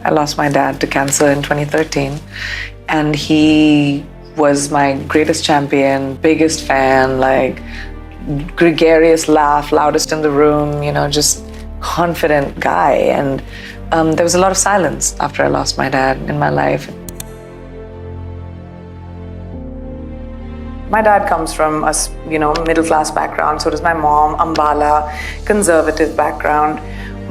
I lost my dad to cancer in 2013, and he was my greatest champion, biggest fan, like gregarious laugh, loudest in the room, just confident guy. And there was a lot of silence after I lost my dad in my life. My dad comes from a middle class background, so does my mom, Ambala, conservative background.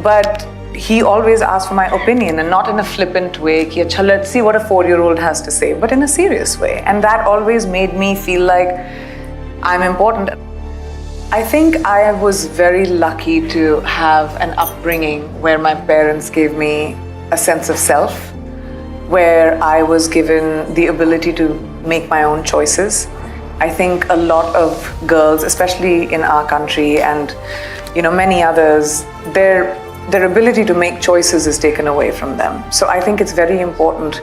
But he always asked for my opinion, and not in a flippant way, ki acha, let's see what a 4-year-old has to say, but in a serious way. And that always made me feel like I'm important. I think I was very lucky to have an upbringing where my parents gave me a sense of self, where I was given the ability to make my own choices. I think a lot of girls, especially in our country and many others, their ability to make choices is taken away from them. So I think it's very important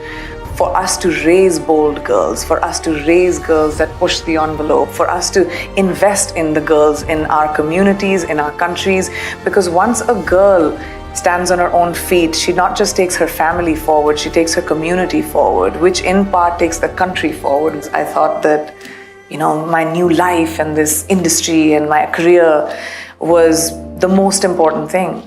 for us to raise bold girls, for us to raise girls that push the envelope, for us to invest in the girls in our communities, in our countries, because once a girl stands on her own feet, she not just takes her family forward, she takes her community forward, which in part takes the country forward. I thought that my new life and this industry and my career was the most important thing.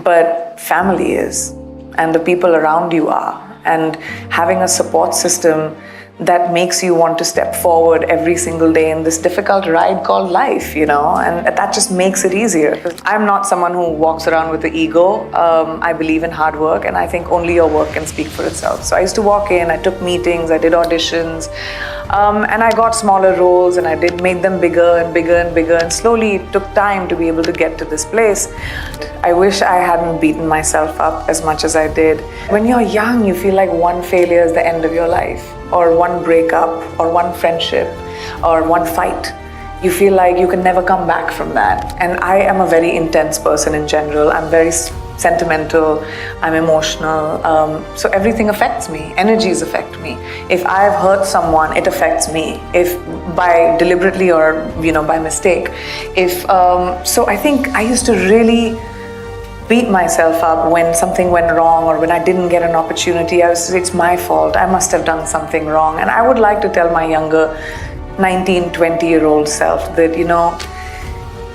But family is, and the people around you are, and having a support system that makes you want to step forward every single day in this difficult ride called life, and that just makes it easier. I'm not someone who walks around with the ego. I believe in hard work, and I think only your work can speak for itself. So I used to walk in, I took meetings, I did auditions, and I got smaller roles, and I did make them bigger and bigger and bigger, and slowly it took time to be able to get to this place. I wish I hadn't beaten myself up as much as I did. When you're young, you feel like one failure is the end of your life, or one breakup, or one friendship, or one fight. You feel like you can never come back from that. And I am a very intense person in general. I'm very sentimental, I'm emotional, so everything affects me. Energies affect me. If I've hurt someone, it affects me, if by deliberately or by mistake. So I think I used to really beat myself up when something went wrong or when I didn't get an opportunity. It's my fault, I must have done something wrong. And I would like to tell my younger 19, 20-year-old self that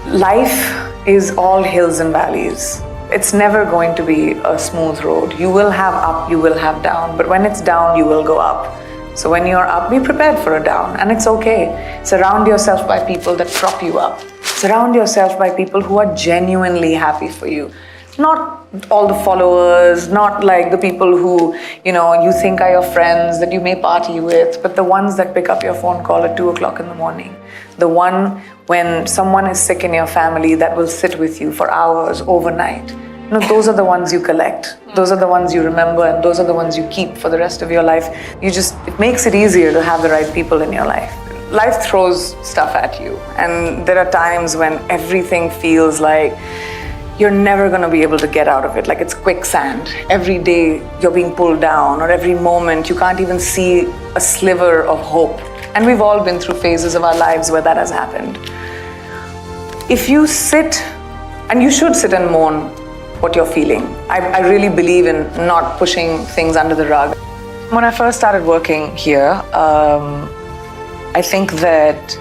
life is all hills and valleys. It's never going to be a smooth road. You will have up, you will have down, but when it's down, you will go up. So when you're up, be prepared for a down, and it's okay. Surround yourself by people that prop you up. Surround yourself by people who are genuinely happy for you. Not all the followers, not like the people who, you think are your friends that you may party with, but the ones that pick up your phone call at 2 o'clock in the morning. The one when someone is sick in your family that will sit with you for hours overnight. Those are the ones you collect. Those are the ones you remember, and those are the ones you keep for the rest of your life. It makes it easier to have the right people in your life. Life throws stuff at you, and there are times when everything feels like you're never going to be able to get out of it, like it's quicksand. Every day you're being pulled down, or every moment you can't even see a sliver of hope. And we've all been through phases of our lives where that has happened. If you sit, and you should sit and mourn what you're feeling. I really believe in not pushing things under the rug. When I first started working here, I think that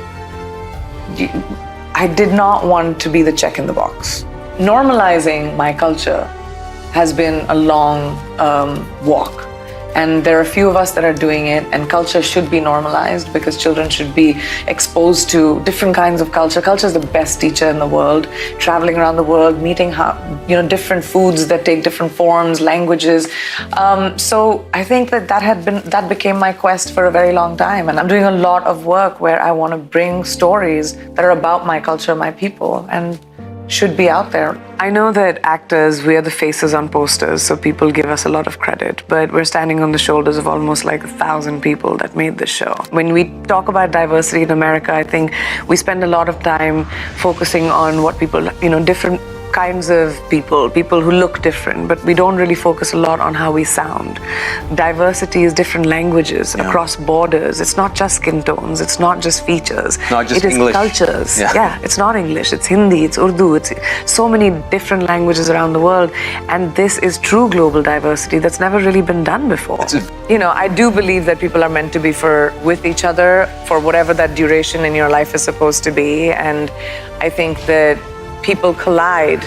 I did not want to be the check in the box. Normalizing my culture has been a long walk. And there are a few of us that are doing it, and culture should be normalized because children should be exposed to different kinds of culture. Culture is the best teacher in the world. Traveling around the world, meeting different foods that take different forms, languages. So I think that became my quest for a very long time. And I'm doing a lot of work where I want to bring stories that are about my culture, my people, and should be out there. I know that actors, we are the faces on posters, so people give us a lot of credit, but we're standing on the shoulders of almost like 1,000 people that made this show. When we talk about diversity in America, I think we spend a lot of time focusing on what people, different kinds of people who look different, but we don't really focus a lot on how we sound. Diversity is different languages across borders. It's not just skin tones, it's not just features. Not just it English. Is cultures. Yeah, it's not English, it's Hindi, it's Urdu, it's so many different languages around the world, and this is true global diversity that's never really been done before. I do believe that people are meant to be with each other for whatever that duration in your life is supposed to be, and I think that people collide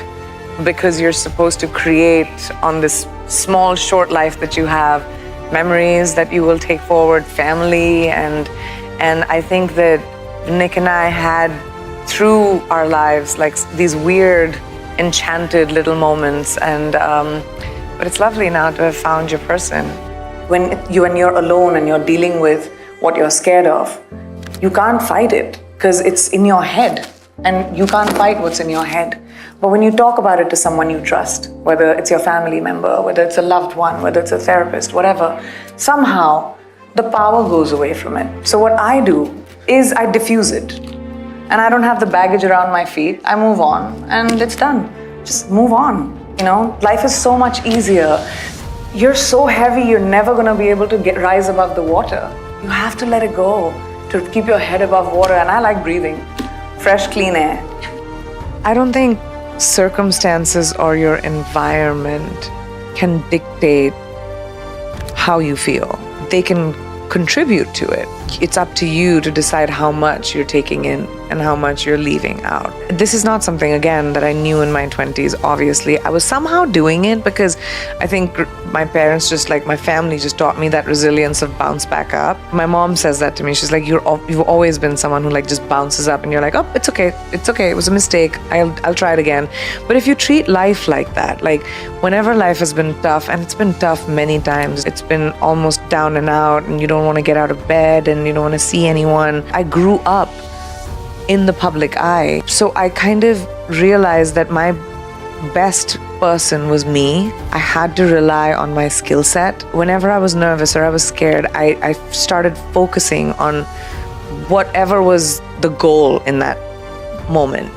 because you're supposed to create on this small, short life that you have, memories that you will take forward, family, and I think that Nick and I had, through our lives, like these weird, enchanted little moments, and but it's lovely now to have found your person. When you're alone and you're dealing with what you're scared of, you can't fight it because it's in your head. And you can't fight what's in your head. But when you talk about it to someone you trust, whether it's your family member, whether it's a loved one, whether it's a therapist, whatever, somehow the power goes away from it. So what I do is I diffuse it. And I don't have the baggage around my feet. I move on and it's done. Just move on. Life is so much easier. You're so heavy, you're never going to be able to rise above the water. You have to let it go to keep your head above water. And I like breathing. Fresh, clean air. I don't think circumstances or your environment can dictate how you feel. They can contribute to it. It's up to you to decide how much you're taking in and how much you're leaving out. This is not something, again, that I knew in my 20s, obviously. I was somehow doing it because I think my parents my family just taught me that resilience of bounce back up. My mom says that to me. She's like, you've always been someone who just bounces up and you're like, oh, it's okay, it was a mistake, I'll try it again. But if you treat life like that, whenever life has been tough, and it's been tough many times, it's been almost down and out and you don't want to get out of bed and you don't want to see anyone. I grew up in the public eye. So I kind of realized that my best person was me. I had to rely on my skill set. Whenever I was nervous or I was scared, I started focusing on whatever was the goal in that moment.